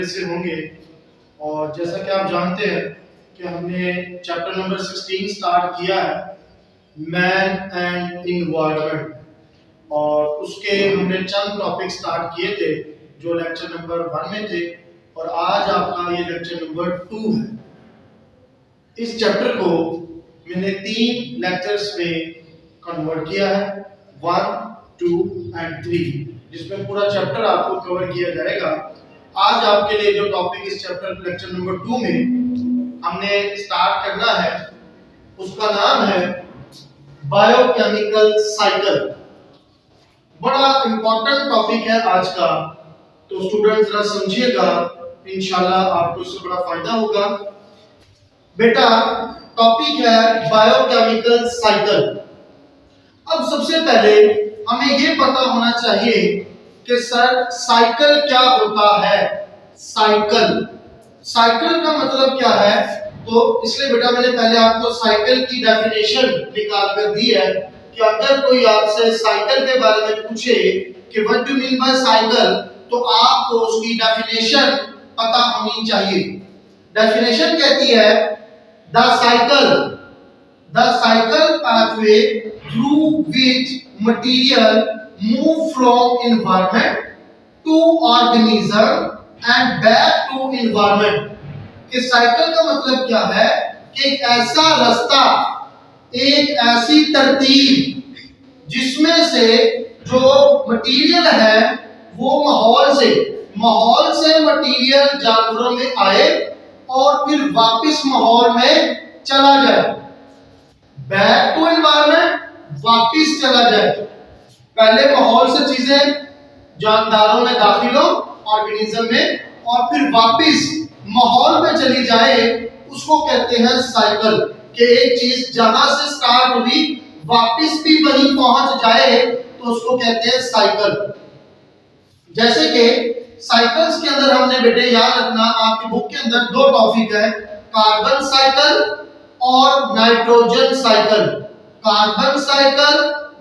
मेरे से होंगे। और जैसा कि आप जानते हैं कि हमने चैप्टर नंबर 16 स्टार्ट किया है, मैन एंड इन्वायरमेंट, और उसके हमने चंद टॉपिक स्टार्ट किए थे जो लेक्चर नंबर 1 में थे, और आज आपका ये लेक्चर नंबर 2 है। इस चैप्टर को मैंने 3 लेक्चर्स में कन्वर्ट किया है, 1, 2 एंड 3, जिसमें पूरा चैप्टर आपको कवर किया जाएगा। आज आपके लिए जो टॉपिक इस चैप्टर लेक्चर नंबर 2 में हमने स्टार्ट करना है, उसका नाम है बायोकेमिकल साइकिल। बड़ा इंपॉर्टेंट टॉपिक है आज का, तो स्टूडेंट्स जरा समझिएगा, इंशाल्लाह आपको इससे बड़ा फायदा होगा। बेटा, टॉपिक है बायोकेमिकल साइकिल। अब सबसे पहले हमें ये पता होना चाहिए कि सर साइकिल क्या होता है। साइकिल का मतलब क्या है? तो इसलिए बेटा मैंने पहले आपको साइकिल की डेफिनेशन निकाल कर दी है कि अगर कोई आपसे साइकिल के बारे में पूछे कि what do mean by cycle, तो आपको उसकी डेफिनेशन पता होनी चाहिए। डेफिनेशन कहती है the cycle pathway through which material move from environment to organism and back to environment। कि साइकिल का मतलब क्या है कि एक ऐसा रास्ता, एक ऐसी तरतीब जिसमें से जो मटेरियल है वो माहौल से मटेरियल जानवरों में आए और फिर वापस माहौल में चला जाए। बैक टू एनवायरनमेंट, वापस चला जाए। पहले माहौल से चीजें जानदारों में दाखिल हो, ऑर्गेनिज्म में, और फिर वापस माहौल में चली जाए, उसको कहते हैं साइकिल। कि एक चीज जहां से स्टार्ट हुई वापस भी वहीं पहुंच जाए तो उसको कहते हैं साइकिल। जैसे कि साइकिल्स के अंदर हमने बेटे याद रखना, आपकी बुक के अंदर 2 टॉपिक है, कार्बन साइकिल और nitrogen cycle. Carbon cycle,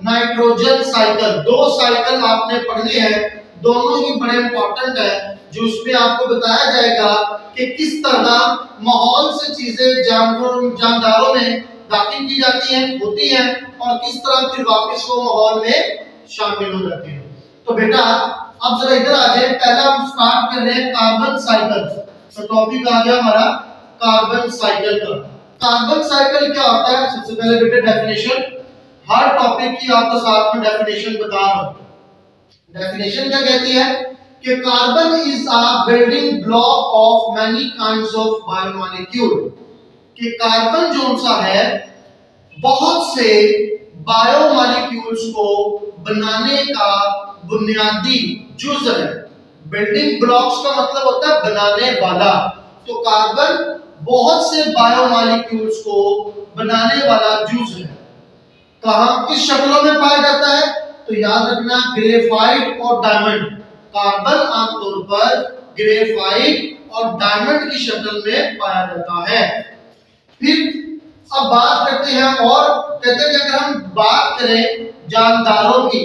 nitrogen cycle, 2 cycle आपने पढ़ने हैं। दोनों ही बड़े इंपॉर्टेंट है, जो उसमें आपको बताया जाएगा कि किस तरह माहौल से चीजें जानदारों में दाखिल की जाती हैं, होती हैं, और किस तरह फिर वापस वो माहौल में शामिल हो जाती हैं। तो बेटा अब जरा इधर आ जाए। पहला हम स्टार्ट कर रहे हैं कार्बन साइकिल। तो टॉपिक आ गया हमारा कार्बन साइकिल का। कार्बन साइकिल क्या होता है? सबसे पहले बेटे डेफिनेशन, हर टॉपिक की आपको साथ में डेफिनेशन बता रहा हूं। डेफिनेशन क्या कहती है कि carbon is a building block of many kinds of biomolecule. कि कार्बन जो सा है बहुत से बायोमॉलिक्यूल्स को बनाने का बुनियादी जुज़ है। बिल्डिंग ब्लॉक्स का मतलब होता है बनाने वाला। तो कार्बन बहुत से बायोमॉलिक्यूल्स को बनाने वाला जुज़ है। कहां किस शक्लों में पाया जाता है? तो याद रखना, ग्रेफाइट और डायमंड। कार्बन आमतौर पर ग्रेफाइट और डायमंड की शक्ल में पाया जाता है। फिर अब बात करते हैं, और कहते हैं कि अगर हम बात करें जानदारों की,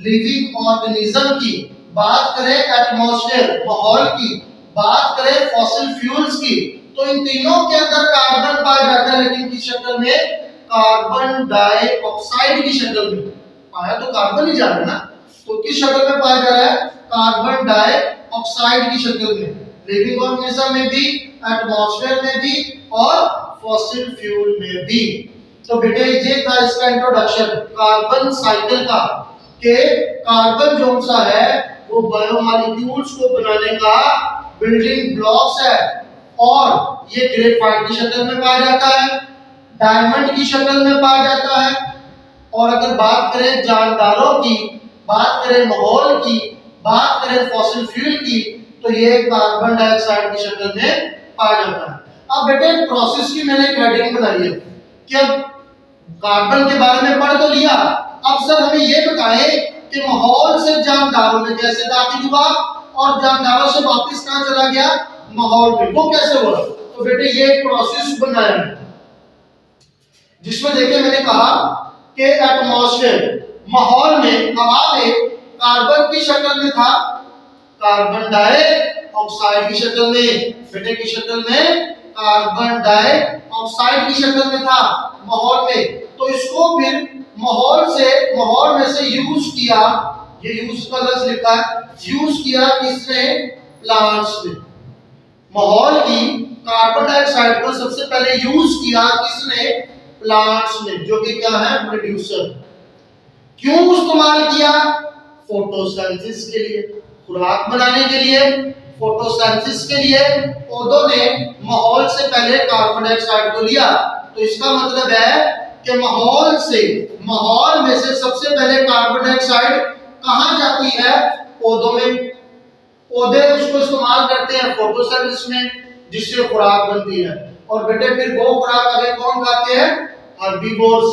लिविंग ऑर्गेनिज्म की, बात करें एटमॉस्फेयर माहौल की, बात करें फॉसिल फ्यूल्स की, तो इन तीनों के अंदर कार्बन पाया जाता है, लेकिन किस शक्ल में? कार्बन डाइऑक्साइड की शक्ल में। पाया तो कार्बन ही जा रहा है ना, तो किस शक्ल में पाया जा रहा है? कार्बन डाइऑक्साइड की शक्ल में। लिविंग ऑर्गेनिज्म में भी, एटमॉस्फेयर में भी, और फॉसिल फ्यूल में भी। तो बेटे ये था इसका इंट्रोडक्शन कार्बन साइकिल का, कि कार्बन जो सा है वो बायोमॉलिक्यूल्स को बनाने का बिल्डिंग ब्लॉक्स है, और ये ग्रेफाइट की शक्ल में पाया जाता है, डायमंड की शक्ल में पाया जाता है, और अगर बात करें जानदारों की, बात करें माहौल की, बात करें फॉसिल फ्यूल की, तो ये कार्बन डाइऑक्साइड की शक्ल में पाया जाता है। अब बेटे प्रोसेस की मैंने एक हेडिंग बनाई है कि अब कार्बन के बारे में पढ़ तो लिया, अब सर हमें ये बताएं कि माहौल से जानदारों में कैसे दाखिल हुआ और जानदारों से वापस कहां चला गया? माहौल में। वो कैसे हुआ? तो बेटे ये एक प्रोसेस बनाया है, जिसमें देखिए मैंने कहा कि एटमॉस्फेयर माहौल में, हवा में कार्बन की शक्ल में था कार्बन डाइऑक्साइड, ऑक्साइड की शक्ल में, बेटे की शक्ल में, कार्बन डाइऑक्साइड की शक्ल में था माहौल में। तो इसको फिर माहौल में से यूज किया, ये यूज का लफ्ज लिखा है, यूज किया किसने? प्लांट्स ने। माहौल की कार्बन डाइऑक्साइड को सबसे पहले यूज किया किसने? प्लांट्स ने, जो कि क्या है? प्रोड्यूसर। क्यों इस्तेमाल किया? फोटोसिंथेसिस के लिए, खुराक बनाने के लिए, फोटोसिंथेसिस के लिए पौधों ने माहौल से पहले कार्बन डाइऑक्साइड को लिया। तो इसका मतलब है कि माहौल में से सबसे पहले कार्बन डाइऑक्साइड कहां जाती है? पौधों में। पौधे उसको इस्तेमाल करते हैं फोटोसिंथेसिस में, जिससे खुराक बनती है। और बेटे फिर वो खुराक आगे कौन खाते हैं? हर्बीवोर्स।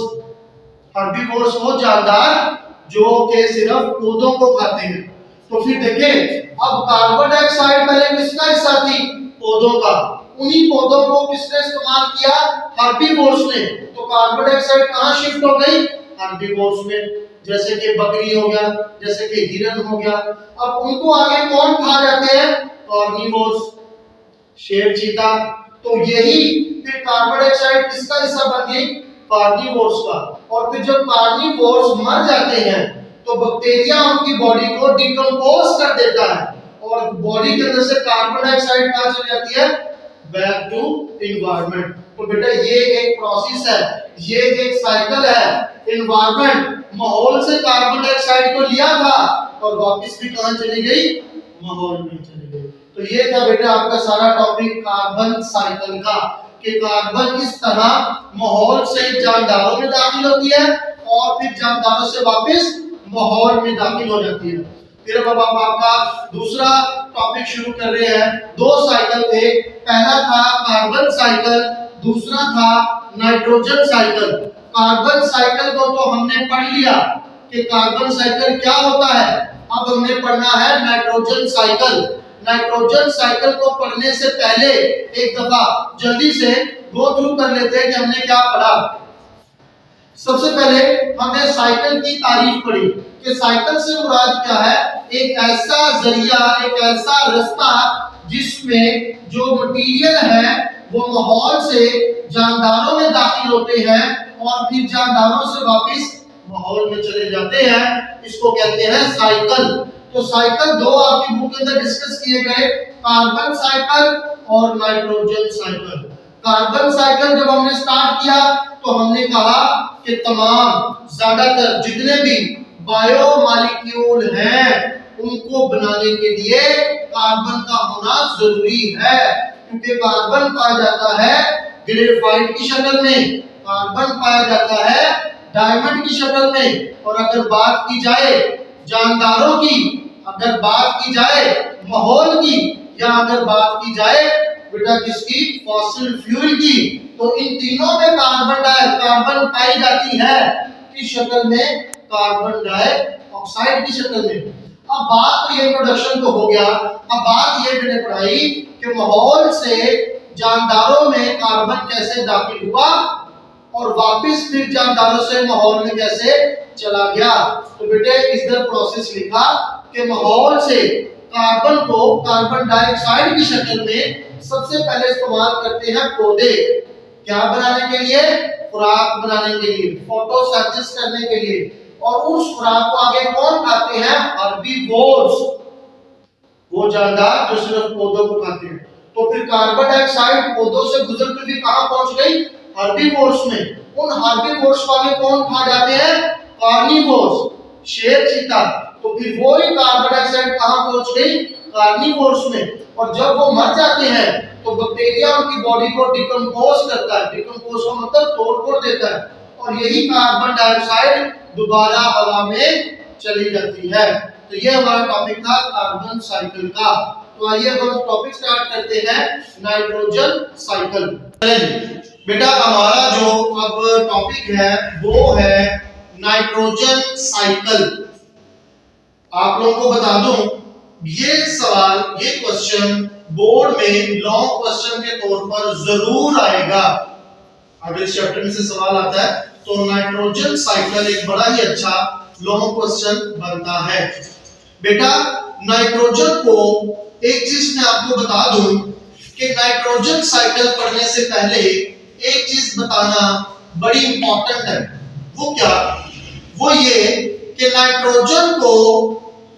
हर्बीवोर्स वो जानदार जो के सिर्फ पौधों को खाते हैं। तो फिर देखें, अब कार्बन डाइऑक्साइड पहले किसका हिस्सा थी? पौधों का। उन्हीं पौधों को किसने इस्तेमाल किया? हर्बीवोर्स ने। तो कार्बन डाइऑक्साइड कहां शिफ्ट हो गई? हर्बीवोर्स में। जैसे कि बकरी हो गया, जैसे कि हिरन हो गया। अब उनको आगे कौन खा जाते हैं? कार्निवोर्स, शेर, चीता। तो यही फिर कार्बन डाइऑक्साइड किसका हिस्सा बन गई? कार्निवोर्स का। और फिर जब कार्निवोर्स मर जाते हैं तो बैक्टीरिया उनकी बॉडी को डिकम्पोज कर देता है, और बॉडी के अंदर से कार्बन डाइऑक्साइड कहां चली जाती है? Back to environment. तो बेटा ये एक प्रोसेस है, ये एक साइकिल है। एनवायरनमेंट माहौल से कार्बन डाइऑक्साइड को लिया था और वापस भी कहां चली गई? माहौल में चली गई। तो ये था बेटा आपका सारा टॉपिक कार्बन साइकिल का, कि कार्बन किस तरह माहौल से जानदारों में दाखिल होती है और फिर जानदारों से वापस माहौल में दाखिल हो जाती है। फिर अब हम आपका दूसरा टॉपिक शुरू कर रहे हैं। दो साइकिल थे, पहला था कार्बन साइकिल, दूसरा था नाइट्रोजन साइकिल। कार्बन साइकिल को तो हमने पढ़ लिया कि कार्बन साइकिल क्या होता है। अब हमने पढ़ना है नाइट्रोजन साइकिल। नाइट्रोजन साइकिल को पढ़ने से पहले एक दफा जल्दी से गो थ्रू कर लेते हैं कि हमने क्या पढ़ा। सबसे पहले हमने साइकिल की तारीफ पढ़ी कि साइकिल से मुराद क्या है? एक ऐसा जरिया, एक ऐसा रास्ता जिसमें जो मटेरियल है वो माहौल से जानदारों में दाखिल होते हैं और फिर जानदारों से वापस माहौल में चले जाते हैं। इसको कहते हैं साइकिल। तो साइकिल दो आपकी बुक के अंदर डिस्कस किए गए, कार्बन साइकिल और नाइट्रोजन साइकिल। कार्बन साइकिल जब हमने स्टार्ट किया तो हमने कहा कि तमाम ज्यादातर जितने भी बायोमॉलिक्यूल हैं उनको बनाने के लिए कार्बन का होना जरूरी है, क्योंकि कार्बन पाया जाता है ग्रेफाइट की शक्ल में, कार्बन पाया जाता है डायमंड की शक्ल में। और अगर बात की जाए जानदारों की, अगर बात की जाए माहौल की, या अगर बात की जाए बेटा किसकी? फॉसिल फ्यूल की, तो इन तीनों में कार्बन पाई जाती है किस शक्ल में? कार्बन डाइऑक्साइड की शक्ल में। अब बात तो ये इंट्रोडक्शन तो हो गया। अब बात ये मैंने पढ़ाई कि माहौल से जानदारों में कार्बन कैसे दाखिल हुआ और वापस फिर जानदारों से माहौल में कैसे चला गया। तो बेटे इधर प्रोसेस लिखा कि माहौल से कार्बन को कार्बन डाइऑक्साइड की शक्ल में सबसे पहले इस्तेमाल करते हैं पौधे। क्या बनाने के लिए? खुराक बनाने के लिए, फोटोसिंथेसिस करने के लिए। और उस खुराक को आगे कौन खाते हैं? हर्बीवोर्स, वो जानदार जो सिर्फ पौधों को खाते हैं। तो फिर कार्बन डाइऑक्साइड पौधों से गुजरती हुई कहां पहुंच गई? हर्बीवोर्स में। उन हर्बीवोर्स को आगे कौन खा जाते हैं? कार्निवोर्स, शेर, चीता। तो फिर वो ही कार्बन डाइऑक्साइड कहां पहुंच गई? कार्निवोर्स में। और जब वो मर जाते हैं तो बैक्टीरिया उनकी बॉडी को डिकम्पोज करता है। डिकम्पोज का मतलब तोड़-फोड़ देता है, और यही कार्बन डाइऑक्साइड दोबारा हवा में चली जाती है। तो ये हमारा टॉपिक था कार्बन साइकिल का। तो आइए अब हम टॉपिक स्टार्ट करते हैं नाइट्रोजन साइकिल। बेटा हमारा जो अब टॉपिक है वो है नाइट्रोजन साइकिल। आप लोगों को बता दूं, ये सवाल, ये क्वेश्चन बोर्ड में लॉन्ग क्वेश्चन के तौर पर जरूर आएगा। अगर इस चैप्टर में से सवाल आता है तो नाइट्रोजन साइकिल एक बड़ा ही अच्छा लॉन्ग क्वेश्चन बनता है। बेटा नाइट्रोजन को एक चीज मैं आपको बता दूं कि नाइट्रोजन साइकिल पढ़ने से पहले एक चीज बताना बड़ी इंपॉर्टेंट है। वो क्या? वो ये कि नाइट्रोजन को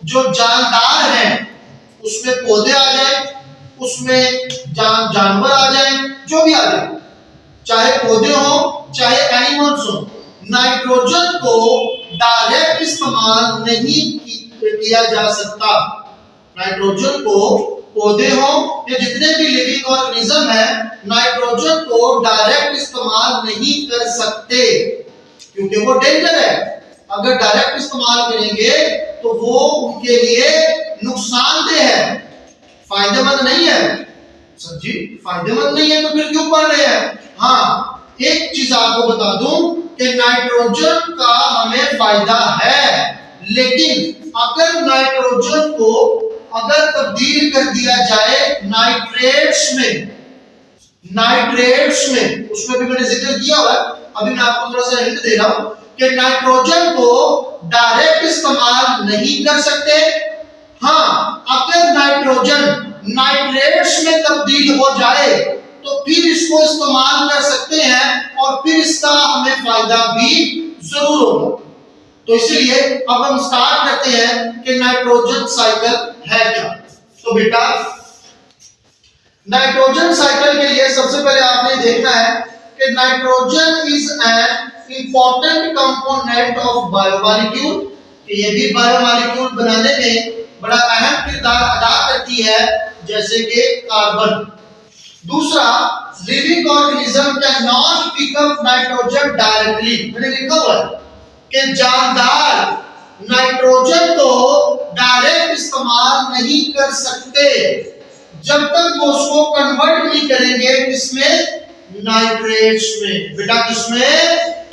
जो जानदार है उसमें पौधे आ जाए, उसमें जानवर आ जाए, जो भी आ जाए, चाहे पौधे हो चाहे एनिमल्स हो, नाइट्रोजन को डायरेक्ट इस्तेमाल नहीं किया जा सकता। नाइट्रोजन को पौधे हो या जितने भी लिविंग ऑर्गेनिज्म है, नाइट्रोजन को डायरेक्ट इस्तेमाल नहीं कर सकते क्योंकि वो डेंजर है। अगर डायरेक्ट इस्तेमाल करेंगे तो वो उनके लिए नुकसानदेह है, फायदेमंद नहीं है। सर जी फायदेमंद नहीं है तो फिर क्यों पढ़ रहे हैं? हाँ, एक चीज आपको बता दूं कि नाइट्रोजन का हमें फायदा है, लेकिन अगर नाइट्रोजन को अगर तब्दील कर दिया जाए नाइट्रेट्स में, उसमें भी मैंने जिक्र किया हुआ है, अभी मैं आपको थोड़ा सा हिंट दे रहा हूं कि नाइट्रोजन को डायरेक्ट इस्तेमाल नहीं कर सकते। हाँ, अगर नाइट्रोजन नाइट्रेट्स में तब्दील हो जाए तो फिर इसको इस्तेमाल कर सकते हैं और फिर इसका हमें फायदा भी जरूर होगा। तो इसलिए अब हम स्टार्ट करते हैं कि नाइट्रोजन साइकिल है क्या। तो बेटा नाइट्रोजन साइकिल के लिए सबसे पहले आपने देखना है कि nitrogen is an important component of biomolecule, कि ये भी बायोमॉलिक्यूल बनाने में बड़ा अहम किरदार अदा करती है, जैसे कि कार्बन। दूसरा, living organism can not pick up nitrogen directly, मैंने लिखा हुआ है कि जानदार नाइट्रोजन को डायरेक्ट इस्तेमाल नहीं कर सकते जब तक वो उसको कन्वर्ट नहीं करेंगे किसमें? नाइट्रेट्स में। बेटा किसमें?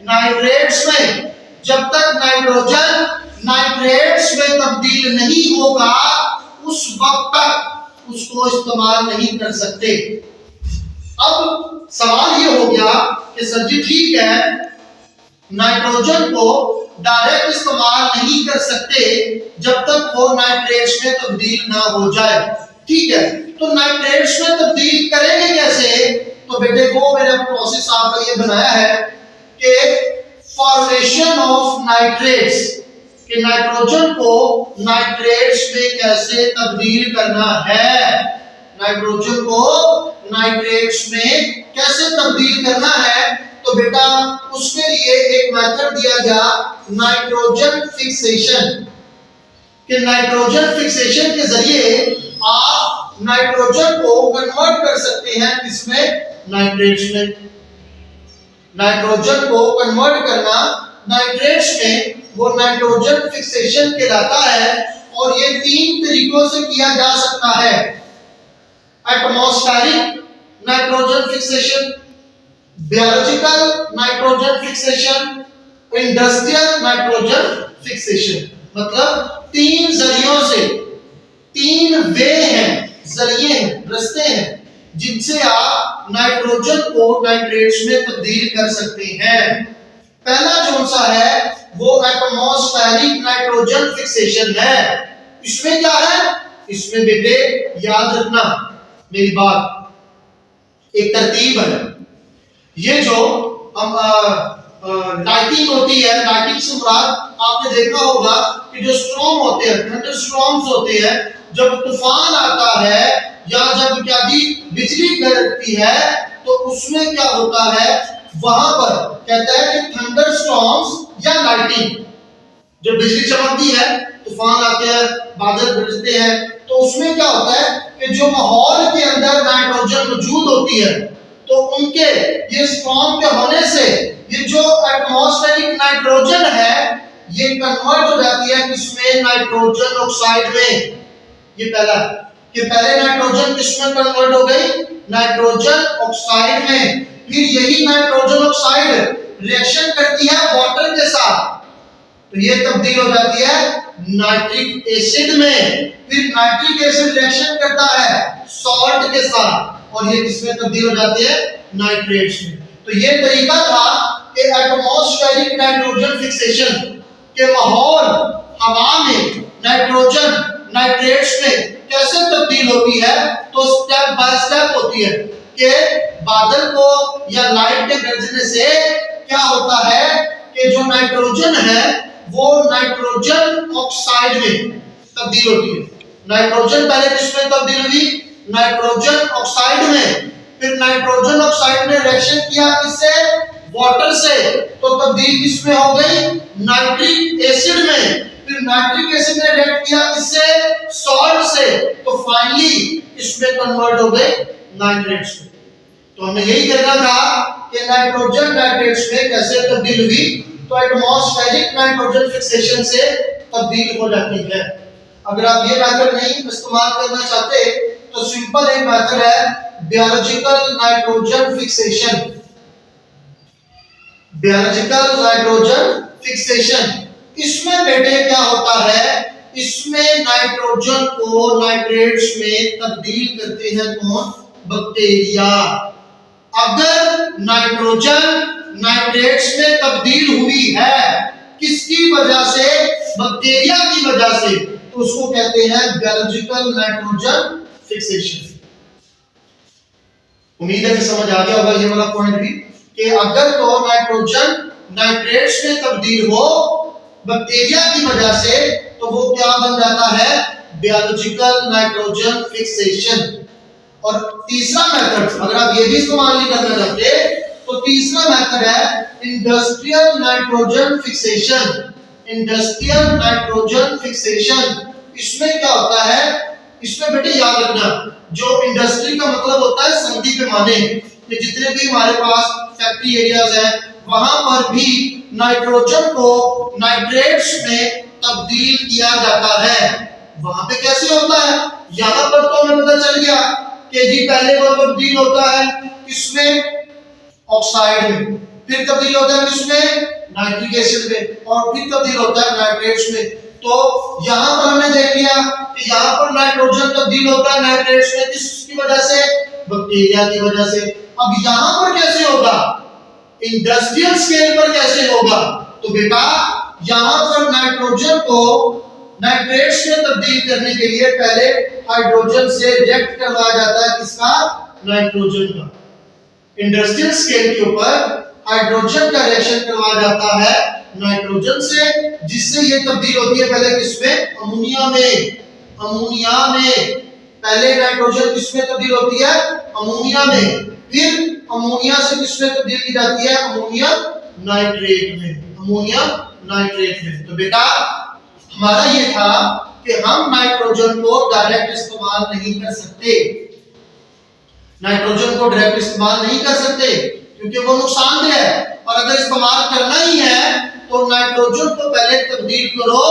नाइट्रेट्स में। जब तक नाइट्रोजन नाइट्रेट्स में तब्दील नहीं होगा उस वक्त तक उसको इस्तेमाल नहीं कर सकते। अब सवाल ये हो गया कि सर जी ठीक है, नाइट्रोजन को डायरेक्ट इस्तेमाल नहीं कर सकते जब तक वो नाइट्रेट्स में तब्दील ना हो जाए, ठीक है, तो नाइट्रेट्स में तब्दील करेंगे कैसे? तो बेटे वो मैंने प्रोसेस आपका ये बनाया है कि फॉर्मेशन ऑफ नाइट्रेट्स, कि नाइट्रोजन को नाइट्रेट्स में कैसे तब्दील करना है, नाइट्रोजन को नाइट्रेट्स में कैसे तब्दील करना है। तो बेटा उसके लिए एक मेथड दिया गया नाइट्रोजन फिक्सेशन, कि नाइट्रोजन फिक्सेशन के जरिए आप नाइट्रोजन को कन्वर्ट कर सकते हैं किसमें? नाइट्रेट्स में। नाइट्रोजन को कन्वर्ट करना नाइट्रेट्स में वो नाइट्रोजन फिक्सेशन कहलाता है, और ये 3 तरीकों से किया जा सकता है। Atmospheric nitrogen fixation, biological nitrogen fixation, industrial nitrogen fixation. मतलब 3 जरियों से, 3 वे हैं, जरिए हैं, रास्ते हैं जिनसे आप नाइट्रोजन को नाइट्रेट्स में तब्दील कर सकते हैं। पहला कौन सा है? वो एटमॉस्फेरिक नाइट्रोजन फिक्सेशन है। इसमें क्या है? इसमें बेटे याद रखना मेरी बात, एक तरतीब है। ये जो हम लाइटिंग होती है, लाइटिंग से मुराद आपने देखा होगा कि जो स्टॉर्म होते हैं, थंडर स्टॉर्म्स होते हैं, जब तूफान आता है या जब क्या बिजली कड़कती है तो उसमें क्या होता है, वहां पर कहता है कि थंडर स्टॉर्म्स या लाइटिंग, जब बिजली चमकती है, तूफान आते हैं, बादल गरजते हैं, तो उसमें क्या होता है कि जो माहौल के अंदर नाइट्रोजन मौजूद होती है तो उनके ये स्टॉर्म के होने से ये जो एटमॉस्फेरिक नाइट्रोजन है ये कन्वर्ट हो जाती है किसमें? नाइट्रोजन ऑक्साइड में। ये पहला कि पहले नाइट्रोजन किसमें कन्वर्ट हो गई? नाइट्रोजन ऑक्साइड में। फिर यही नाइट्रोजन ऑक्साइड रिएक्शन करती है वाटर के साथ, तो ये तब्दील हो जाती है नाइट्रिक एसिड में। फिर नाइट्रिक एसिड रिएक्शन करता है सॉल्ट के साथ और ये किसमें तब्दील हो जाती है? नाइट्रेट्स में। तो ये तरीका था कि एटमॉस्फेरिक नाइट्रोजन फिक्सेशन के माहौल हवा में नाइट्रोजन नाइट्रेट्स में कैसे तब्दील होती है, तो स्टेप बाय स्टेप होती है कि बादल को या लाइट के गरजने से क्या होता है कि जो नाइट्रोजन है वो नाइट्रोजन ऑक्साइड में तब्दील होती है। नाइट्रोजन पहले किसमें तब्दील हुई, नाइट्रोजन ऑक्साइड में, फिर नाइट्रोजन ऑक्साइड ने रिएक्शन किया किससे, वाटर से, तो तब्दील किसमें हो गई, नाइट्रिक एसिड में, फिर नाइट्रिक एसिड ने रिएक्ट किया किससे, सॉल्ट से, तो फाइनली इसमें कन्वर्ट हो गए नाइट्रेट्स में। तो हमें यही कहना था कि नाइट्रोजन नाइट्रेट्स में कैसे तब्दील हुई, तो एटमॉस्फेरिक नाइट्रोजन फिक्सेशन से तब्दील हो जाती है। अगर आप ये मेथड नहीं इस्तेमाल करना चाहते तो सिंपल एक मेथड है biological nitrogen fixation. Biological nitrogen fixation, इसमें बेटे क्या होता है, इसमें नाइट्रोजन को नाइट्रेट्स में तब्दील करते हैं कौन, बैक्टीरिया। अगर नाइट्रोजन नाइट्रेट्स में तब्दील हुई है किसकी वजह से, बैक्टीरिया की वजह से, तो उसको कहते हैं बायोलॉजिकल नाइट्रोजन फिक्सेशन। उम्मीद है कि समझ आ गया होगा ये वाला पॉइंट भी, कि अगर तो नाइट्रोजन नाइट्रेट्स में तब्दील हो बैक्टीरिया की वजह से, तो वो क्या बन जाता है, बायोलॉजिकल नाइट्रोजन फिक्सेशन। और तीसरा मेथड, अगर आप ये भी इस्तेमाल नहीं करना चाहते, तो तीसरा मेथड है industrial nitrogen fixation. Industrial nitrogen fixation, इसमें क्या होता है, इसमें बेटे याद रखना, जो इंडस्ट्री का मतलब होता है संधि पैमाने, कि जितने भी हमारे पास फैक्ट्री एरियाज हैं वहां पर भी नाइट्रोजन को नाइट्रेट्स में तब्दील किया जाता है। वहां पे कैसे होता है, यहां पर तो हमें पता चल गया कि जी पहले वो तब्दील होता है किसमें, ऑक्साइड में, फिर तब्दील होता है किसमें, नाइट्रिक एसिड में, और फिर तब्दील होता है नाइट्रेट्स में। तो यहां पर हमने देख लिया कि यहां पर नाइट्रोजन तब्दील होता है नाइट्रेट्स में किसकी वजह से, बैक्टीरिया की वजह से। अब यहां पर कैसे होगा, इंडस्ट्रियल स्केल पर कैसे होगा, तो बेटा यहां पर नाइट्रोजन को नाइट्रेट्स में तब्दील करने के लिए पहले हाइड्रोजन से रिएक्ट करवाया जाता है किसका, नाइट्रोजन का। इंडस्ट्रियल स्केल के ऊपर हाइड्रोजन का रिएक्शन करवाया जाता है नाइट्रोजन से, जिससे ये तब्दील होती है पहले किसमें, अमोनिया में। अमोनिया में पहले नाइट्रोजन किसमें तब्दील होती है, अमोनिया में, फिर अमोनिया से किसमें तब्दील की जाती है, अमोनिया नाइट्रेट में, अमोनिया नाइट्रेट में। तो बेटा हमारा ये था कि हम नाइट्रोजन को डायरेक्ट इस्तेमाल नहीं कर सकते, नाइट्रोजन को डायरेक्ट इस्तेमाल नहीं कर सकते क्योंकि वो नुकसानदेह है, और अगर इस्तेमाल करना ही है तो नाइट्रोजन को पहले तब्दील करो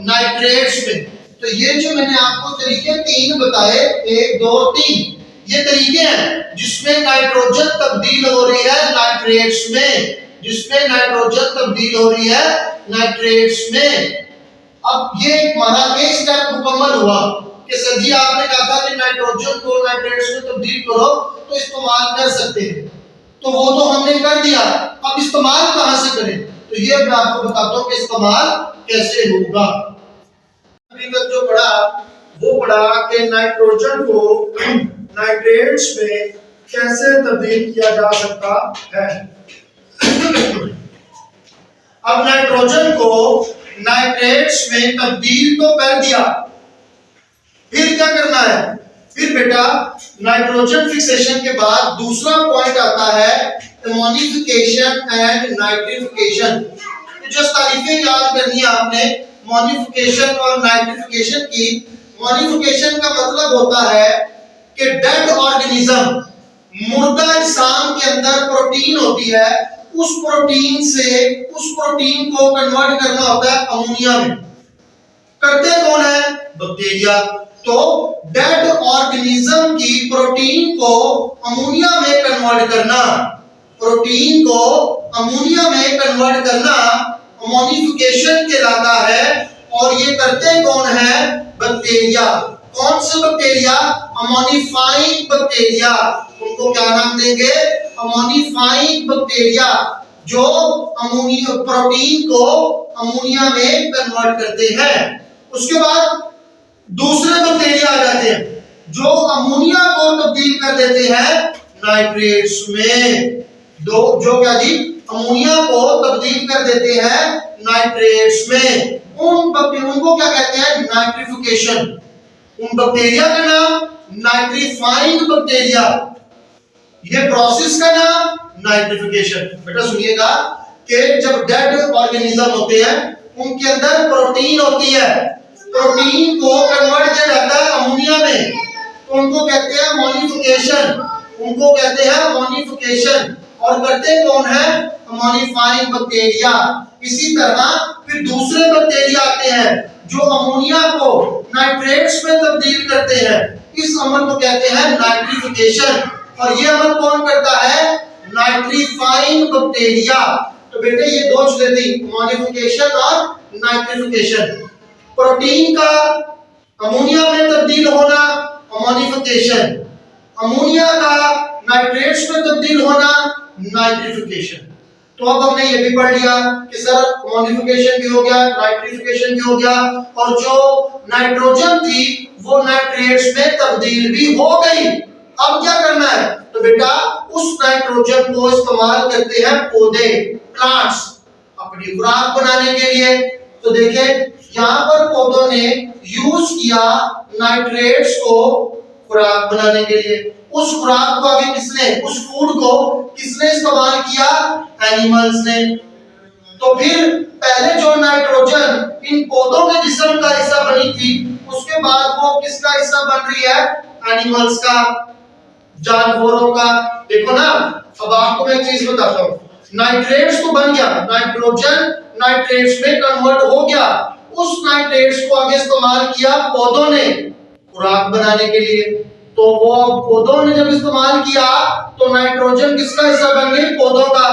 नाइट्रेट्स में। तो ये जो मैंने आपको तरीके तीन बताए, 1 2 3, ये तरीके हैं जिसमें नाइट्रोजन तब्दील हो रही है नाइट्रेट्स में, जिसमें नाइट्रोजन तब्दील हो रही है नाइट्रेट्स में। अब ये हमारा एक स्टेप मुकम्मल हुआ कि सर जी आपने कहा था कि नाइट्रोजन को नाइट्रेट्स में तब्दील करो तो इस्तेमाल कर सकते हैं, तो वो तो हमने कर दिया, अब इस्तेमाल कहां से करें, तो ये मैं आपको बताता हूं कि इस्तेमाल कैसे होगा। अभी तक जो पढ़ा वो पढ़ा कि नाइट्रोजन को नाइट्रेट्स में कैसे तब्दील किया जा सकता है। अब नाइट्रोजन को नाइट्रेट्स में तब्दील तो कर दिया, फिर क्या करना है, फिर बेटा नाइट्रोजन फिक्सेशन के बाद दूसरा पॉइंट आता है अमोनिफिकेशन एंड नाइट्रिफिकेशन। जो तारीफें याद करनी है आपने मॉडिफिकेशन और नाइट्रिफिकेशन की। मॉडिफिकेशन का मतलब होता है कि डेड ऑर्गेनिज्म, मुर्दा इंसान के अंदर प्रोटीन होती है, उस प्रोटीन से उस प्रोटीन को कन्वर्ट करना होता है अमोनिया में। करते कौन है, बैक्टीरिया। तो डेड ऑर्गेनिज्म की प्रोटीन को अमोनिया में कन्वर्ट करना, प्रोटीन को अमोनिया में कन्वर्ट करना अमोनिफिकेशन कहलाता है। और ये करते कौन है, बैक्टीरिया। कौन से बैक्टीरिया, अमोनिफाइंग बैक्टीरिया। उनको क्या नाम देंगे, अमोनिफाइंग बैक्टीरिया, जो अमोनिया प्रोटीन को अमोनिया में कन्वर्ट करते हैं। उसके बाद दूसरे बैक्टीरिया आ जाते हैं जो अमोनिया को तब्दील कर देते हैं नाइट्रेट्स में। दो जो क्या जी, अमोनिया को तब्दील कर देते हैं नाइट्रेट्स में। उनको क्या कहते हैं, नाइट्रिफिकेशन। उन बैक्टीरिया का नाम नाइट्रीफाइंग बैक्टीरिया, ये प्रोसेस का नाम नाइट्रिफिकेशन। बेटा सुनिएगा कि जब डेड ऑर्गेनिज्म होते हैं उनके अंदर प्रोटीन होती है, प्रोटीन को कन्वर्ट किया जाता है अमोनिया में, तो उनको कहते हैं अमोनिफिकेशन। उनको कहते हैं अमोनिफिकेशन। और करते कौन है, अमोनिफाइंग बैक्टीरिया। इसी तरह फिर दूसरे बैक्टीरिया आते हैं जो अमोनिया को नाइट्रेट्स में तब्दील करते हैं। इस अमल को कहते हैं नाइट्रिफिकेशन। और ये अमल कौन करता है, नाइट्रीफाइंग बैक्टीरिया। तो बेटे ये दो चीजें थी, अमोनिफिकेशन और नाइट्रिफिकेशन। प्रोटीन का अमोनिया में तब्दील होना अमोनिफिकेशन, अमोनिया का नाइट्रेट्स में तब्दील होना नाइट्रिफिकेशन। तो अब हमने ये भी पढ़ लिया कि सर अमोनिफिकेशन भी हो गया, नाइट्रिफिकेशन भी हो गया, और जो नाइट्रोजन थी वो नाइट्रेट्स में तब्दील भी हो गई। अब क्या करना है, तो बेटा उस नाइट्रोजन को इस्तेमाल करते हैं पौधे, प्लांट्स, अपनी खुराक बनाने के लिए। तो देखें यहाँ पर पौधों ने यूज किया नाइट्रेट्स को खुराक बनाने के लिए। उस खुराक को आगे किसने, उस फूड को किसने इस्तेमाल किया, एनिमल्स ने। तो फिर पहले जो नाइट्रोजन इन पौधों के जिस्म का हिस्सा बनी थी, उसके बाद वो किसका हिस्सा बन रही है, एनिमल्स का, जानवरों का। देखो ना, अब आपको मैं एक चीज बताता हूँ, नाइट्रेट्स तो बन गया, नाइट्रोजन नाइट्रेट्स में कन्वर्ट हो गया। उस नाइट्रेट्स को आगे इस्तेमाल किया पौधों ने खुराक बनाने के लिए। तो वो पौधों ने जब इस्तेमाल किया तो नाइट्रोजन किसका हिस्सा बन गई, पौधों का।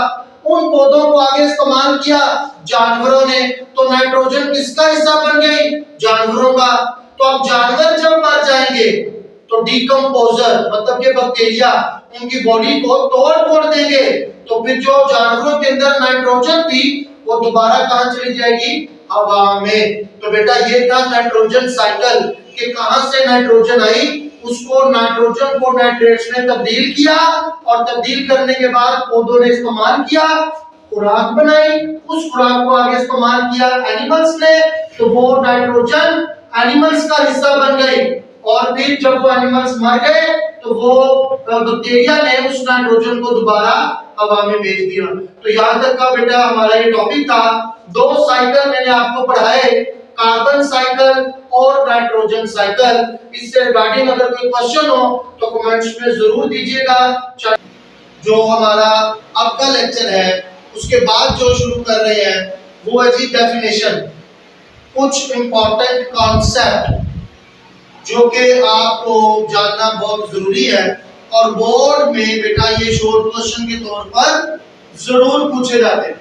उन पौधों को आगे इस्तेमाल किया जानवरों ने, तो नाइट्रोजन किसका हिस्सा बन गई, जानवरों का। तो अब जानवर जब मर जाएंगे तो डिकम्पोजर मतलब के बैक्टीरिया उनकी बॉडी को तोड़ फोड़ देंगे, तो फिर जो जानवरों के अंदर नाइट्रोजन थी वो दोबारा कहां चली जाएगी, हवा में। तो बेटा ये था नाइट्रोजन साइकिल कि कहां से नाइट्रोजन आई, उसको नाइट्रोजन को नाइट्रेट्स में तब्दील किया, और तब्दील करने के बाद पौधों ने इस्तेमाल किया, खुराक बनाई, उस खुराक को आगे इस्तेमाल किया एनिमल्स ने, तो वो नाइट्रोजन एनिमल्स का हिस्सा बन गई। और फिर जब वो एनिमल्स मर गए तो वो बैक्टीरिया ने उस नाइट्रोजन को दोबारा हवा में भेज दिया। तो यहाँ तक का बेटा हमारा ये टॉपिक था। दो साइकिल मैंने आपको पढ़ाए, कार्बन साइकिल और नाइट्रोजन साइकिल। इससे रिगार्डिंग अगर कोई क्वेश्चन हो तो कमेंट्स में जरूर दीजिएगा। जो हमारा अब का लेक्चर है उसके बाद जो शुरू कर रहे हैं वो है जी डेफिनेशन, कुछ इंपॉर्टेंट कॉन्सेप्ट जो कि आपको जानना बहुत जरूरी है, और बोर्ड में बेटा ये शॉर्ट क्वेश्चन के तौर पर जरूर पूछे जाते हैं।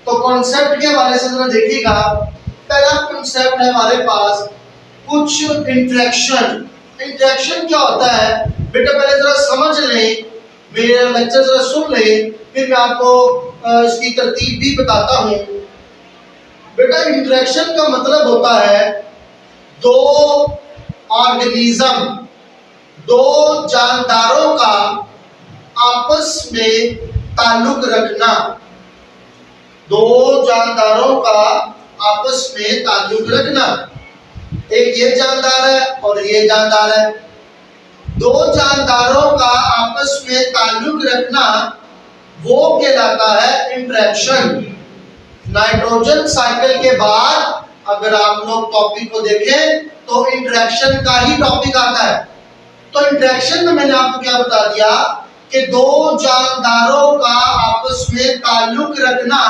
तो कॉन्सेप्ट के हवाले से जरा देखिएगा। पहला कॉन्सेप्ट है हमारे पास कुछ इंटरेक्शन। इंटरेक्शन क्या होता है बेटा, पहले जरा समझ लें, मेरा लेक्चर जरा सुन लें, फिर मैं आपको इसकी तरतीब भी बताता हूं। बेटा इंटरेक्शन का मतलब होता है दो ऑर्गेनिज्म, दो जानदारों का आपस में ताल्लुक रखना, दो जानदारों का आपस में ताल्लुक रखना। एक ये जानदार है और ये जानदार है, दो जानदारों का आपस में ताल्लुक रखना वो कहलाता है इंटरेक्शन। नाइट्रोजन साइकिल के बाद अगर आप लोग टॉपिक को देखें तो इंटरेक्शन का ही टॉपिक आता है। तो इंटरेक्शन में मैंने आपको क्या बता दिया कि दो जानदारों का आपस में ताल्लुक रखना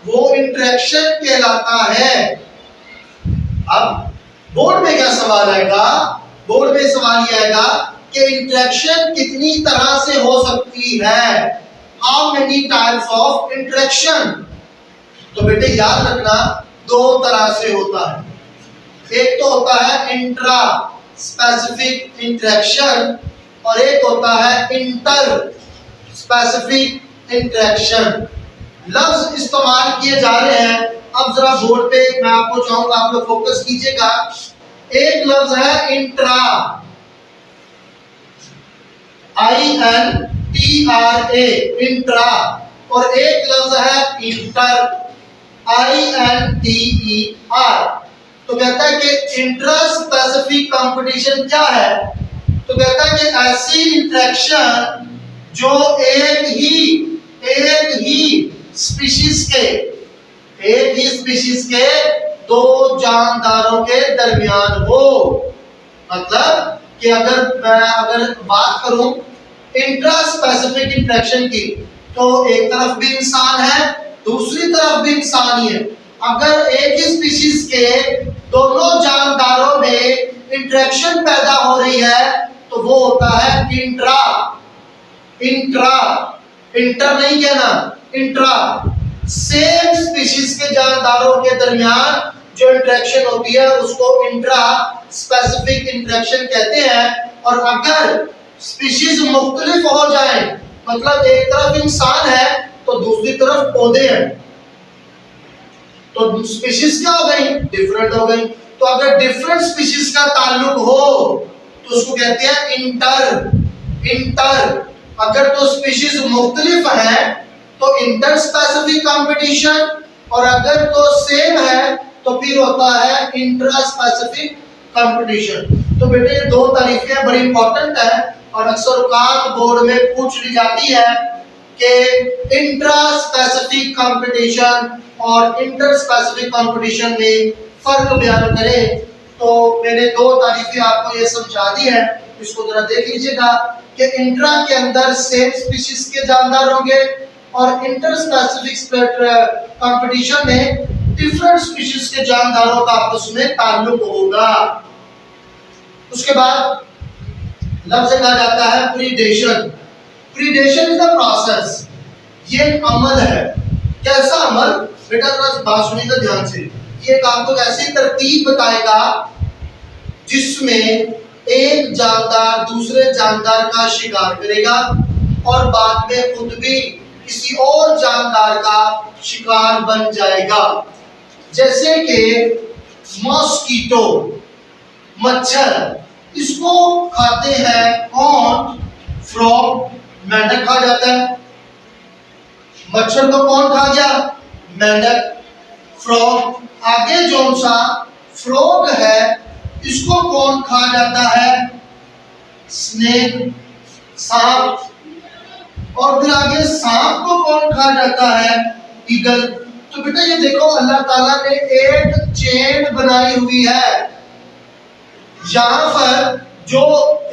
वो इंटरेक्शन कहलाता है। अब बोर्ड में क्या सवाल आएगा, बोर्ड में सवाल ये आएगा कि इंटरेक्शन कितनी तरह से हो सकती है, how many types of interaction. तो बेटे याद रखना दो तरह से होता है, एक तो होता है इंट्रा स्पेसिफिक इंटरेक्शन और एक होता है इंटर स्पेसिफिक इंटरेक्शन। लफ्ज इस्तेमाल किए जा रहे हैं। अब जरा बोर्ड पे मैं आपको चाहूंगा आप लोग फोकस कीजिएगा। एक लफ्ज है इंट्रा, INTRA, इंट्रा, और एक लफ्ज है इंटर, INTER। तो कहता है कि इंट्रा स्पेसिफिक कंपटीशन क्या है? तो कहता है कि ऐसी इंटरेक्शन जो एक ही स्पीशीज के दो जानदारों के दरमियान हो। मतलब कि अगर बात करूं इंट्रा स्पेसिफिक इंटरेक्शन की, तो एक तरफ भी इंसान है, दूसरी तरफ भी इंसान ही है। अगर एक ही स्पीशीज के दोनों जानदारों में इंटरेक्शन पैदा हो रही है तो वो होता है इंट्रा। इंटर नहीं कहना, इंट्रा। सेम स्पीशीज के जानदारों के दरमियान जो इंटरेक्शन होती है उसको इंट्रा स्पेसिफिक इंटरेक्शन कहते हैं। और अगर स्पीशीज मुख्तलिफ हो जाए, मतलब एक तरफ इंसान है तो दूसरी तरफ पौधे हैं, तो स्पीशीज क्या हो गई? डिफरेंट हो गई। तो अगर डिफरेंट स्पीशीज का ताल्लुक हो तो उसको कहते हैं इंटर। अगर तो स्पीशीज मुख्तलिफ है तो इंटर स्पेसिफिक कंपटीशन, और अगर तो सेम है तो फिर होता है इंट्रा स्पेसिफिक कंपटीशन। तो बेटे ये दो तारीफें बड़ी इंपॉर्टेंट है और अक्सर औकात बोर्ड में पूछ ली जाती है कि इंट्रा स्पेसिफिक कंपटीशन और इंटर स्पेसिफिक कंपटीशन में फर्क बयान करें। तो मैंने दो तारीफें आपको ये समझा दी है, इसको जरा देख लीजिएगा कि इंट्रा के अंदर सेम स्पीशीज के जानदार होंगे और इंटर स्पेसिफिक कंपटीशन में डिफरेंट स्पीशीज के जानदारों का आपस में ताल्लुक होगा। उसके बाद लफ्ज कहा जाता है predation. Predation is a process, ये एक अमल है। कैसा अमल? बेटा जरा बात सुनिएगा ध्यान से। ये आपको ऐसी तरतीब बताएगा जिसमें एक जानदार दूसरे जानदार का शिकार करेगा और बाद में खुद भी किसी और जानदार का शिकार बन जाएगा। जैसे कि मॉस्किटो, मच्छर, इसको खाते हैं कौन? फ्रॉग, मेंढक खा जाता है। मच्छर को कौन खा गया? मेंढक। फ्रॉग, आगे जोन सा फ्रॉग है इसको कौन खा जाता है? स्नेक, सांप। और फिर आगे सांप को कौन खा जाता है? ईगल। तो बेटा ये देखो अल्लाह ताला ने एक चेन बनाई हुई है। यहाँ पर जो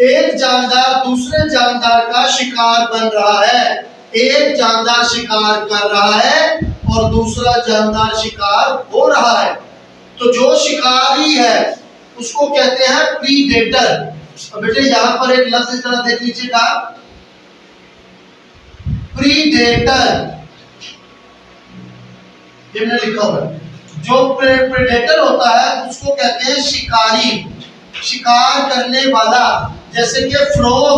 एक जानदार दूसरे जानदार का शिकार बन रहा है, एक जानदार शिकार कर रहा है और दूसरा जानदार शिकार हो रहा है, तो जो शिकारी है उसको कहते हैं प्रीडेटर। और बेटे यहाँ पर एक लफ्ज इस तरह देख लीजिएगा, प्रीडेटर, ये मैंने लिखा हुआ है। जो प्रेडेटर होता है उसको कहते हैं शिकारी, शिकार करने वाला। जैसे कि फ्रॉग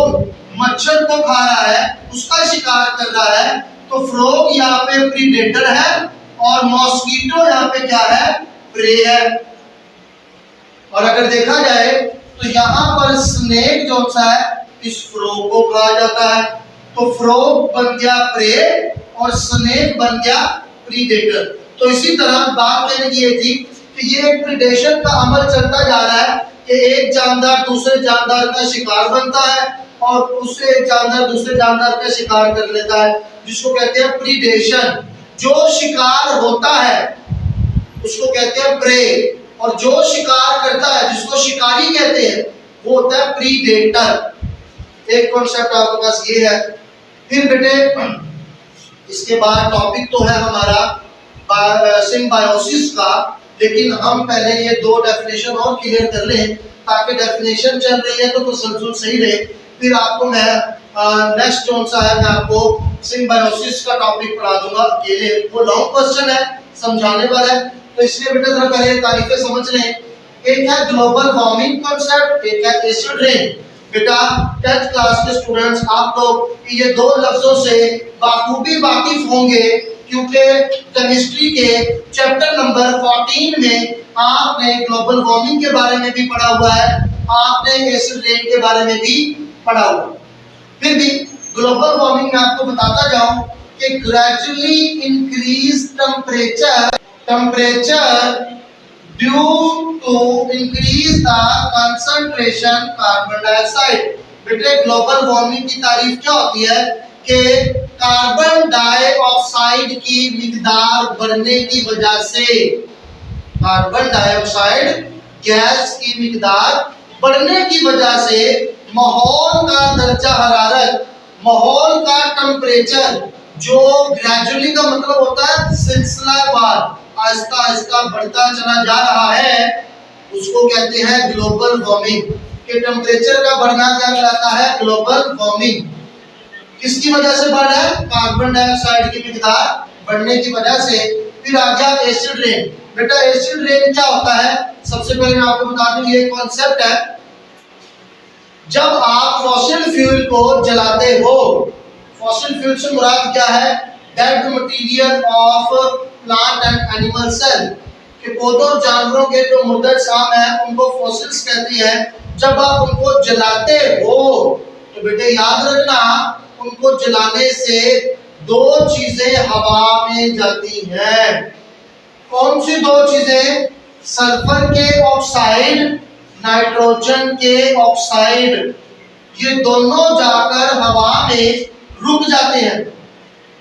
मच्छर को खा रहा है, उसका शिकार कर रहा है, तो फ्रॉग यहाँ पे प्रीडेटर है और मॉस्किटो यहाँ पे क्या है? प्रे है। और अगर देखा जाए तो यहाँ पर स्नेक जो सा है इस फ्रॉग को खाया जाता है, तो फ्रॉग बन गया प्रे और स्नेक बन गया प्रीडेटर। तो इसी तरह बात कहने की ये थी कि ये प्रीडेशन का अमल चलता जा रहा है कि एक जानदार दूसरे जानदार का शिकार बनता है और उससे एक जानदार दूसरे जानदार का शिकार कर लेता है, जिसको कहते हैं प्रीडेशन। जो शिकार होता है उसको कहते हैं प्रे, और जो शिकार करता है जिसको शिकारी कहते हैं वो होता है प्रीडेटर। एक कॉन्सेप्ट आपके पास ये है। फिर बेटे इसके बाद टॉपिक तो है हमारा सिम्बायोसिस का, लेकिन हम पहले ये दो डेफिनेशन और क्लियर कर लें ताकि डेफिनेशन चल रही है तो तसलसल सही रहे। फिर आपको मैं नेक्स्ट कौन सा है मैं आपको सिम्बायोसिस का टॉपिक पढ़ा दूंगा अकेले, वो लॉन्ग क्वेश्चन है समझाने वाला है, तो इसलिए बेटा जरा पहले तारीफें समझ लें। एक है ग्लोबल वार्मिंग कॉन्सेप्ट, एक है एसिड रेन। बेटा 10th क्लास के स्टूडेंट्स आप लोग ये दो लफ्जों से बाखूबी वाकिफ होंगे, क्योंकि केमिस्ट्री के चैप्टर नंबर 14 में आपने ग्लोबल वार्मिंग के बारे में भी पढ़ा हुआ है, आपने एसिड रेन के बारे में भी पढ़ा हुआ है। फिर भी ग्लोबल वार्मिंग में आपको बताता जाऊं कि gradually increase temperature due to increase the concentration carbon dioxide. बेटे ग्लोबल वार्मिंग की तारीफ क्या होती है कि कार्बन डाइऑक्साइड की मिकदार बढ़ने की वजह से, कार्बन डाइऑक्साइड गैस की मिकदार बढ़ने की वजह से माहौल का दर्जा हरारत, माहौल का टेम्परेचर जो ग्रेजुअली का मतलब होता है सिलसिलावार, आहिस्ता आहिस्ता बढ़ता चला जा रहा है, उसको कहते हैं ग्लोबल वार्मिंग। के टेम्परेचर का बढ़ना क्या कहलाता है? Global warming. किसकी वजह से बढ़ रहा है? कार्बन डाइऑक्साइड की मिकदार बढ़ने की वजह से। फिर आ गया एसिड रेन। बेटा एसिड रेन क्या होता है? सबसे पहले मैं आपको बता दूं, ये कॉन्सेप्ट है, जब आप फॉसिल फ्यूल को जलाते हो, फॉसिल फ्यूल से मुराद क्या है? Dead material of plant and animal cell, कि पौधों और जानवरों के जो मुर्दा साम है उनको फॉसिल्स कहती है। जब आप उनको जलाते हो तो बेटे याद रखना, उनको जलाने से दो चीजें हवा में जाती हैं। कौन सी दो चीजें? सल्फर के ऑक्साइड, नाइट्रोजन के ऑक्साइड, ये दोनों जाकर हवा में रुक जाते हैं।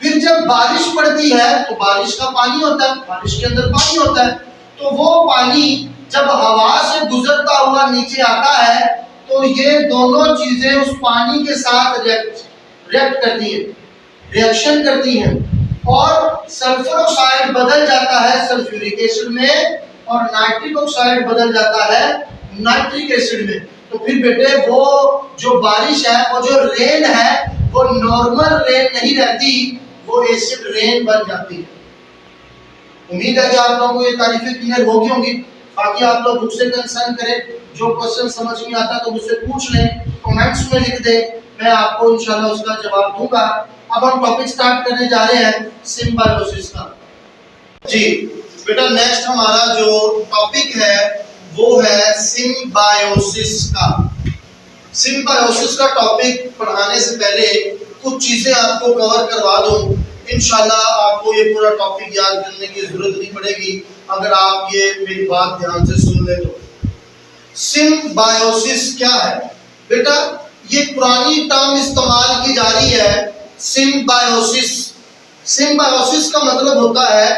फिर जब बारिश पड़ती है तो बारिश का पानी होता है, बारिश के अंदर पानी होता है, तो वो पानी जब हवा से गुजरता हुआ नीचे आता है तो ये दोनों चीजें उस पानी के साथ रिएक्ट करती हैं, रिएक्शन करती हैं, और सल्फर ऑक्साइड बदल जाता है सल्फ्यूरिक एसिड में, और नाइट्रिक ऑक्साइड बदल जाता है नाइट्रिक एसिड में। तो फिर बेटे वो जो बारिश है, वो जो रेन है, वो नॉर्मल रेन नहीं रहती, वो एसिड रेन बन जाती है। उम्मीद है कि आप लोगों को ये तारीफें क्लियर होगी होंगी। बाकी आप लोग बुक से कंसर्न करें, जो क्वेश्चन समझ नहीं आता तो मुझसे पूछ लें, कमेंट्स में लिख दें, मैं आपको इंशाल्लाह उसका जवाब दूंगा। अब हम टॉपिक स्टार्ट करने जा रहे हैं सिम्बायोसिस का। जी बेटा नेक्स्ट हमारा जो टॉपिक है वो है सिम्बायोसिस का। सिम्बायोसिस का टॉपिक पढ़ाने से पहले कुछ चीजें आपको कवर करवा दूं। इंशाल्लाह आपको ये पूरा टॉपिक याद करने की जरूरत नहीं पड़ेगी अगर आप ये मेरी बात ध्यान से सुन ले तो। सिम्बायोसिस क्या है? बेटा ये पुरानी टर्म इस्तेमाल की जा रही है, सिम्बायोसिस। सिम्बायोसिस का मतलब होता है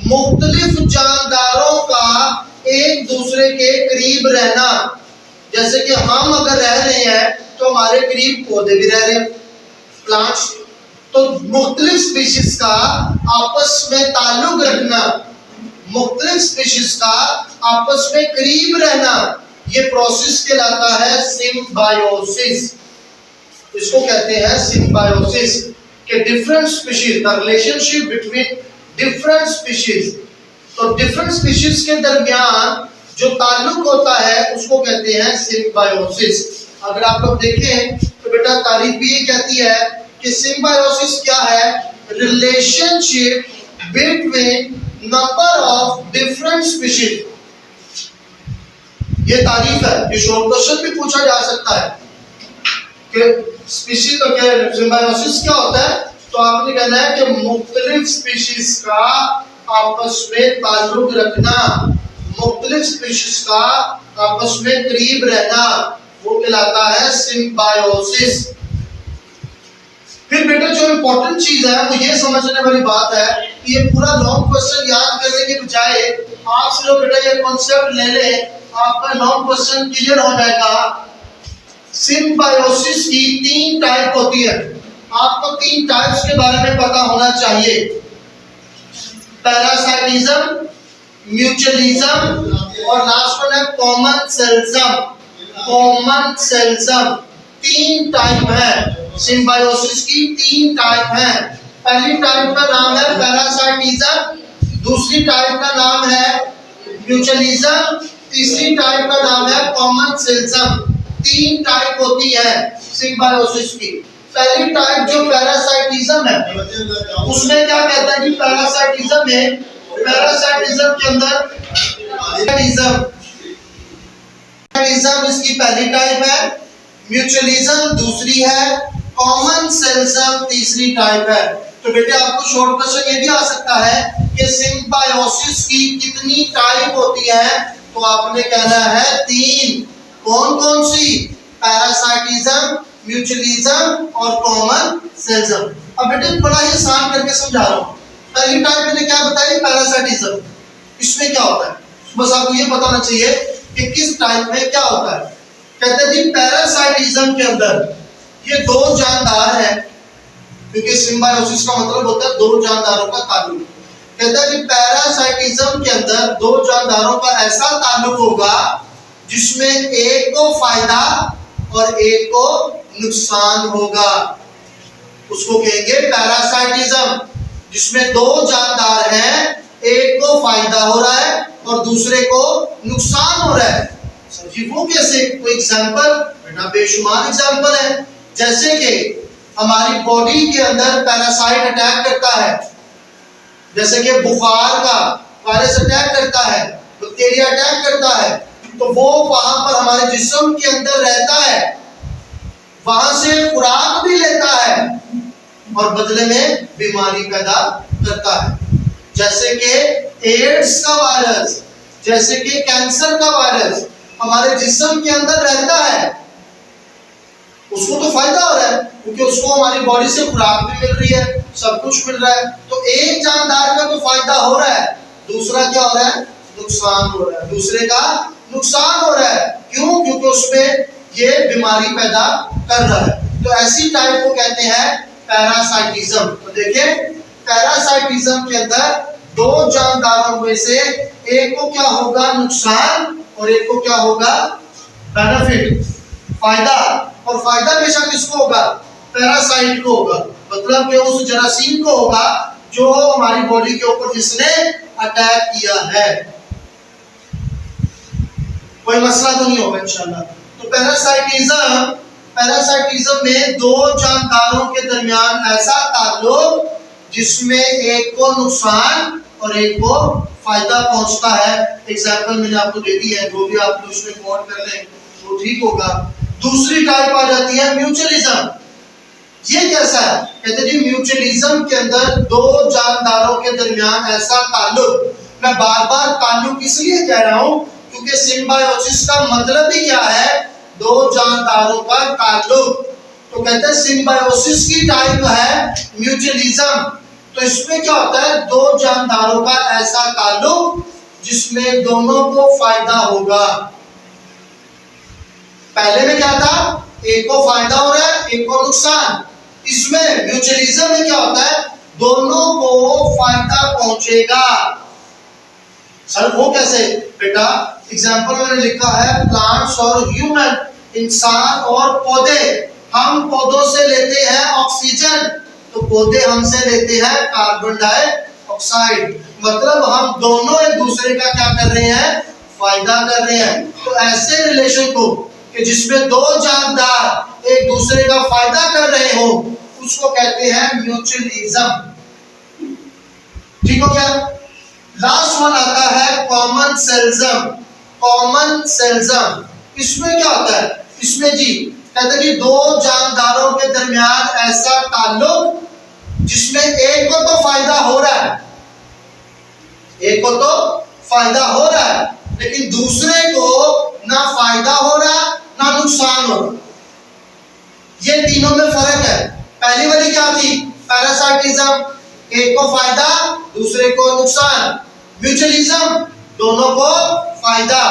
मुख्तलिफ जानदारों का एक दूसरे के करीब रहना। जैसे कि हम अगर रह रहे हैं तो हमारे करीब पौधे भी रह रहे हैं, प्लांट्स, तो मुख्तलिफ स्पीशीज का आपस में ताल्लुक रखना, मुख्तलिफ स्पीशीज का आपस में करीब रहना, ये प्रोसेस कहलाता है सिम्बायोसिस। इसको कहते हैं सिम्बायोसिस के different species, the relationship between different species. तो डिफरेंट स्पीशीज के दरमियान जो ताल्लुक होता है उसको कहते हैं सिम्बायोसिस। अगर आप लोग देखें तो बेटा तारीफ भी ये कहती है कि सिम्बायोसिस क्या है? Relationship between number of different species. ये तारीफ है, ये शॉर्ट क्वेश्चन भी पूछा जा सकता है कि स्पीशीज का क्या, सिम्बायोसिस क्या होता है? तो आपने कहना है कि मुख्तलिफ स्पीशीज का आपस में ताल्लुक रखना, मुख्तलिफ स्पीशीज का आपस में करीब रहना, वो कहलाता है सिम्बायोसिस। फिर बेटा जो इम्पोर्टेंट चीज है वो ये समझने वाली बात है कि ये पूरा लॉन्ग क्वेश्चन याद करने के बजाय आप सिर्फ बेटा ये कॉन्सेप्ट ले लें, आपका लॉन्ग क्वेश्चन क्लियर हो जाएगा। सिम्बायोसिस की तीन टाइप होती है, आपको तीन टाइप्स के बारे में पता होना चाहिए। पैरासाइटिज्म, म्यूचुअलिज्म और लास्ट वन है कॉमन सेलिज्म। कॉमन सेलिज्म तीन टाइप है, सिम्बायोसिस की तीन टाइप है। पहली टाइप का नाम है पैरासाइटिज्म, दूसरी टाइप का नाम है म्यूचुअलिज्म, तीसरी टाइप का नाम है कॉमन सेलिज्म। तीन टाइप होती है सिम्बायोसिस की। पहली टाइप जो पैरासाइटिज्म है उसमें क्या कहता है कि पैरासाइटिज्म में, पैरासाइटिज्म के अंदर म्यूचुअलिज्म इसकी पहली टाइप है, म्यूचुअलिज्म दूसरी है, कॉमन सेल्सम तीसरी टाइप है। तो बेटे आपको शॉर्ट क्वेश्चन ये भी आ सकता है कि सिम्बायोसिस की कितनी टाइप होती है, तो आपने कहना है 3। कौन कौन सी? पैरासाइटिज्म, म्यूचुअलिज्म और कॉमन सेल्सम। अब बेटे बड़ा ही आसान करके समझा रहा हूँ। पहली टाइप मैंने क्या बताई? पैरासाइटिज्म। इसमें क्या होता है बस आपको ये बताना चाहिए कि किस टाइप में क्या होता है। कहते हैं जी पैरासाइटिज्म के अंदर ये दो जानदार है, क्योंकि सिम्बायोसिस का मतलब होता है दो जानदारों का ताल्लुक। कहता है कि पैरासाइटिज्म के अंदर दो जानदारों का ऐसा ताल्लुक होगा जिसमें एक को फायदा और एक को नुकसान होगा, उसको कहेंगे पैरासाइटिज्म। जिसमें दो जानदार हैं, एक को फायदा हो रहा है और दूसरे को नुकसान हो रहा है। सर जी वो कैसे? कोई एग्जांपल? बेटा बेशुमार एग्जांपल है। जैसे कि हमारी बॉडी के अंदर पैरासाइट अटैक करता है, जैसे कि बुखार का वायरस अटैक करता है, बैक्टीरिया अटैक करता है, तो वो वहां पर हमारे जिस्म के अंदर रहता है, वहां से खुराक भी लेता है और बदले में बीमारी पैदा करता है। जैसे कि एड्स का वायरस, जैसे कि कैंसर का वायरस हमारे जिस्म के अंदर रहता है, उसको तो फायदा हो रहा है क्योंकि उसको हमारी बॉडी से खुराक भी मिल रही है, सब कुछ मिल रहा है। तो एक जानदार का तो फायदा हो रहा है, दूसरा क्या हो रहा है? नुकसान हो रहा है। दूसरे का नुकसान हो रहा है, क्यों? क्योंकि उसमें ये बीमारी पैदा कर रहा है। तो ऐसी टाइप को कहते हैं पैरासाइटिज्म। तो देखिए पैरासाइटिज्म के अंदर दो जानदारों में से एक को क्या होगा? नुकसान, और एक को क्या होगा? बेनिफिट, फायदा। और फायदा हमेशा किसको होगा? पैरासाइट को होगा, मतलब कि उस जरासीम को होगा जो हमारी बॉडी के ऊपर जिसने अटैक किया है। कोई मसला तो नहीं होगा इंशाल्लाह। तो पैरासाइटिज्म में दो जानदारों के दरमियान ऐसा ताल्लुक जिसमें एक को नुकसान और एक को फायदा पहुंचता है। एग्जाम्पल मैंने आपको दे दी है, जो भी आप उसमें नोट कर लें तो ठीक होगा। दूसरी टाइप आ जाती है म्यूचुअलिज्म। ये कैसा है? कहते हैं जी म्यूचुअलिज्म के अंदर दो जानदारों के दरमियान ऐसा ताल्लुक, मैं बार बार ताल्लुक इसलिए कह रहा हूं क्योंकि सिम्बायोसिस का मतलब ही क्या है? दो जानदारों का ताल्लुक। तो कहते हैं सिम्बायोसिस की टाइप है म्यूचुअलिज्म। तो इसमें क्या होता है? दो जानदारों का ऐसा ताल्लुक जिसमें दोनों को फायदा होगा। पहले में क्या था? एक को फायदा हो रहा है, एक को नुकसान। इसमें म्यूचुअलिज्म में क्या होता है? दोनों को फायदा पहुंचेगा। सर वो कैसे? बेटा एग्जाम्पल मैंने लिखा है प्लांट्स और ह्यूमन, इंसान और पौधे। हम पौधों से लेते हैं ऑक्सीजन, तो पौधे हमसे लेते हैं कार्बन डाइऑक्साइड। मतलब हम दोनों एक दूसरे का क्या कर रहे हैं? फायदा कर रहे हैं। तो ऐसे रिलेशन को कि जिसमें दो जानदार एक दूसरे का फायदा कर रहे हो, उसको कहते हैं म्यूचुअलिज्म। ठीक हो गया? लास्ट वन आता है कॉमन सेल्सम। कॉमन सेल्सम इसमें क्या होता है? इसमें जी कहते हैं कि दो जानदारों के दरमियान ऐसा ताल्लुक जिसमें एक को तो फायदा हो रहा है, एक को तो फायदा हो रहा है, लेकिन दूसरे को ना फायदा हो रहा ना नुकसान हो रहा। ये तीनों में फर्क है। पहली वाली क्या थी? पैरासाइटिज्म, एक को फायदा दूसरे को नुकसान। म्यूचुअलिज्म, दोनों को फायदा।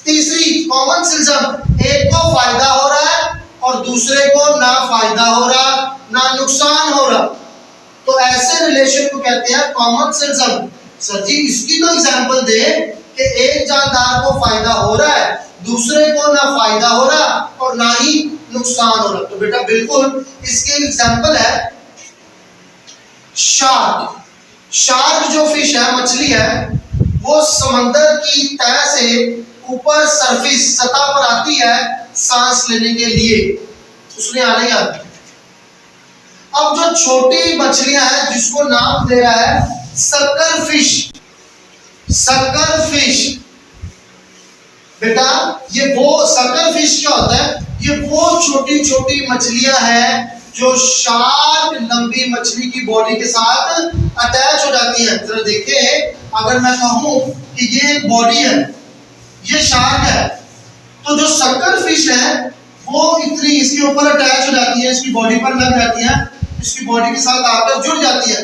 तीसरी कॉमन सेल्सम, एक को फायदा हो रहा है और दूसरे को ना फायदा हो रहा ना नुकसान हो रहा। तो ऐसे रिलेशन को कहते हैं कॉमन सेल्सम। सर जी इसकी तो एग्जांपल दे कि एक जानदार को फायदा हो रहा है, दूसरे को ना फायदा हो रहा और ना ही नुकसान हो रहा। तो बेटा बिल्कुल इसके एग्जांपल है शार्क। शार्क जो फिश है, मछली है, वो समंदर की तह से ऊपर सरफेस सतह पर आती है सांस लेने के लिए, उसने आने आती। अब जो छोटी मछलियां हैं जिसको नाम दे रहा है सक्कर फिश, सक्कर फिश। बेटा ये वो सक्कर फिश क्या होता है? ये वो छोटी छोटी मछलियां हैं जो शार्क लंबी मछली की बॉडी के साथ अटैच हो जाती है। जरा देखिए, अगर मैं कहूं कि ये एक बॉडी है, ये शार्क है, तो जो सक्कर फिश है वो इतनी इसके ऊपर अटैच हो जाती है, इसकी बॉडी पर लग जाती है, इसकी बॉडी के साथ आकर जुड़ जाती है।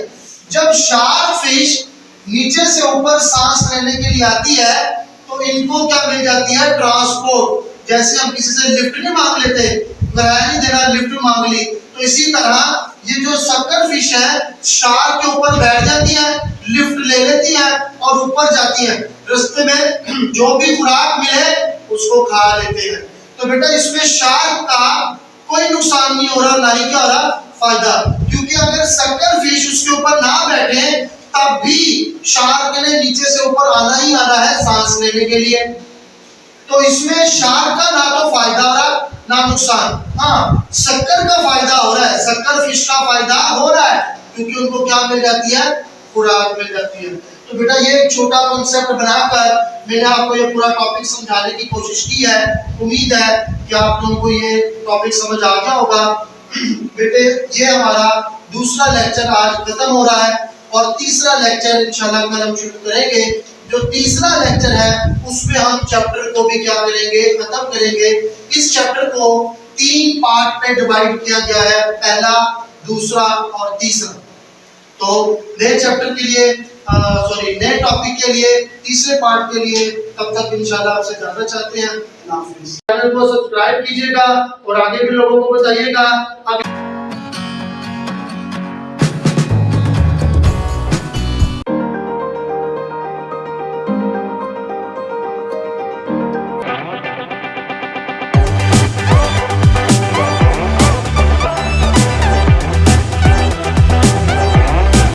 जब शार्क फिश नीचे से ऊपर सांस लेने के लिए आती है तो इनको क्या मिल जाती है? ट्रांसपोर्ट। जैसे हम किसी से लिफ्ट नहीं मांग लेते, किराया नहीं देना, लिफ्ट मांग ली, तो इसी तरह ये जो सक्कर फिश है शार्क के ऊपर बैठ जाती है, लिफ्ट ले लेती है और ऊपर जाती है। रास्ते में जो भी खुराक मिले उसको खा लेते हैं। तो बेटा इसमें शार्क का कोई नुकसान नहीं हो रहा, ना ही क्या हो रहा, फायदा। क्योंकि अगर सक्कर फिश उसके ऊपर ना बैठे तब भी शार्क ने नीचे से ऊपर आना ही आना है सांस लेने के लिए। तो इसमें शार्क का ना तो फायदा हो रहा ना नुकसान। हाँ, सक्कर का फायदा हो रहा है, सक्कर फिश का फायदा हो रहा है, क्योंकि उनको क्या मिल जाती है? खुराक मिल जाती है। तो बेटा ये एक छोटा कॉन्सेप्ट बनाकर मैंने आपको ये पूरा टॉपिक समझाने की कोशिश की है। उम्मीद है कि आप लोगों को ये टॉपिक समझ आ गया होगा। बेटे ये हमारा दूसरा लेक्चर आज खत्म हो रहा है और तीसरा लेक्चर इंशाल्लाह कल हम शुरू करेंगे। जो तीसरा लेक्चर है उसमें हम चैप्टर को भी क्या करेंगे? खत्म करेंगे। इस चैप्टर को 3 पार्ट में डिवाइड किया गया है, पहला, दूसरा और तीसरा। तो नए चैप्टर के लिए नए टॉपिक के लिए, तीसरे पार्ट के लिए तब तक इंशाल्लाह आपसे जानना चाहते हैं। चैनल को सब्सक्राइब कीजिएगा और आगे भी लोगों को बताइएगा।